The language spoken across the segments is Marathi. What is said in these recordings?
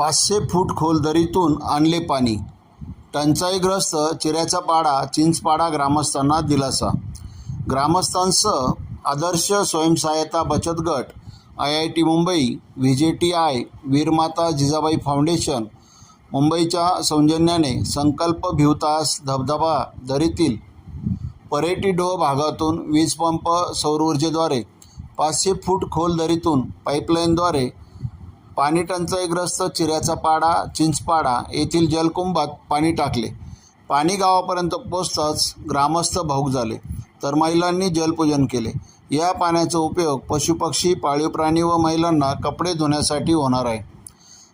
500 फूट खोल दरीतून आणले पाणी. टंचाईग्रस्त चिऱ्याचा पाडा चिंचपाडा ग्रामस्थांना दिलासा. ग्रामस्थांसह आदर्श स्वयंसहायता बचत गट, IIT मुंबई, VJTI, वीरमाता जिजाबाई फाउंडेशन मुंबईच्या सौजन्याने संकल्प भिवतास धबधबा दरीतील परेटीडोह भागातून वीजपंप सौर ऊर्जेद्वारे 500 फूट खोल दरीतून पाईपलाईनद्वारे पाणी टंचाईग्रस्त चिऱ्याचा पाडा चिंचपाडा येथील जलकुंभात पाणी टाकले. पाणी गावापर्यंत पोचताच ग्रामस्थ भाऊक झाले, तर महिलांनी जलपूजन केले. या पाण्याचा उपयोग पशुपक्षी, पाळीव प्राणी व महिलांना कपडे धुण्यासाठी होणार आहे.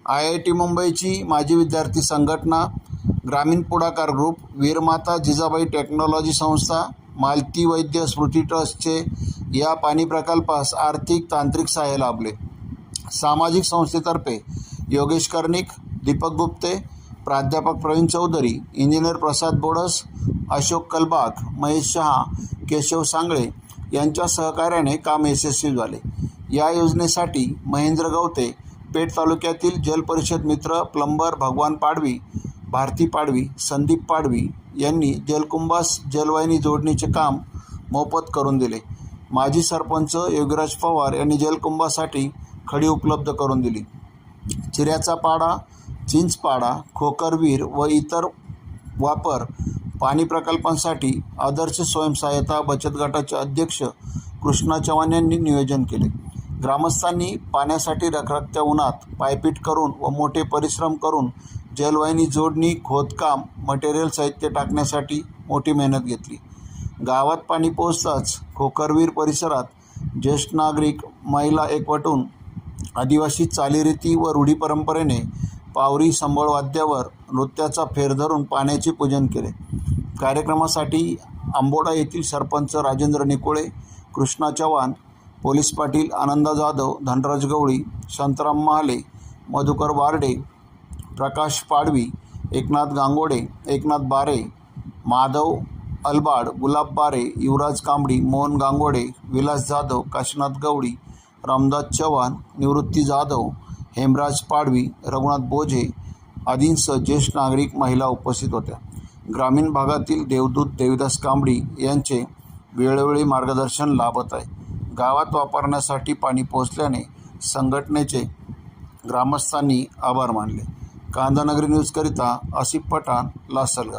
IIT मुंबईची माजी विद्यार्थी संघटना, ग्रामीण पुढाकार ग्रुप, वीरमाता जिजाबाई टेक्नॉलॉजी संस्था, मालती वैद्य स्मृती ट्रस्टचे या पाणी प्रकल्पास आर्थिक तांत्रिक सहाय्य लाभले. सामाजिक संस्थेतर्फे योगेश कर्णिक, दीपक गुप्ते, प्राध्यापक प्रवीण चौधरी, इंजिनियर प्रसाद बोडस, अशोक कलबाग, महेश शहा, केशव सांगळे यांच्या सहकार्याने काम यशस्वी झाले. या योजनेसाठी महेंद्र गवते, पेठ तालुक्यातील जलपरिषद मित्र, प्लंबर भगवान पाडवी, भारती पाडवी, संदीप पाडवी यांनी जलकुंभास जलवाहिनी जोडणीचे काम मोफत करून दिले. माजी सरपंच योगीराज पवार यांनी जलकुंभासाठी खडी उपलब्ध करून दिली. चिऱ्याचा पाडा, चिंचपाडा, खोकरवीर व इतर वापर पाणी प्रकल्पांसाठी आदर्श स्वयंसहायता बचत गटाचे अध्यक्ष कृष्णा चव्हाण यांनी नियोजन केले. ग्रामस्थांनी पाण्यासाठी रखरखत्या उन्हात पायपीट करून व मोठे परिश्रम करून जलवाहिनी जोडणी, खोदकाम, मटेरियल साहित्य टाकण्यासाठी मोठी मेहनत घेतली. गावात पाणी पोहोचताच खोकरवीर परिसरात ज्येष्ठ नागरिक, महिला एकवटून आदिवासी चालीरीती व रूढी परंपरेने पावरी संबळ वाद्यावर नृत्याचा फेर धरून पाण्याचे पूजन केले. कार्यक्रमासाठी आंबोडा येथील सरपंच राजेंद्र निकोळे, कृष्णा चव्हाण, पोलीस पाटील आनंदा जाधव, धनराज गवळी, शांताराम महाले, मधुकर वार्डे, प्रकाश पाडवी, एकनाथ गांगोडे, एकनाथ बारे, माधव अलबाड, गुलाब बारे, युवराज कांबडी, मोहन गांगोडे, विलास जाधव, काशीनाथ गवळी, रामदास चव्हाण, निवृत्ती जाधव, हेमराज पाडवी, रघुनाथ बोझे आदींसह ज्येष्ठ नागरिक, महिला उपस्थित होत्या. ग्रामीण भागातील देवदूत देविदास कांबडी यांचे वेळोवेळी मार्गदर्शन लाभत आहे. गावात वापरण्यासाठी पाणी पोहोचल्याने संघटनेचे ग्रामस्थांनी आभार मानले. कांदानगरी न्यूजकरिता आसिफ पठाण, लासलगाव.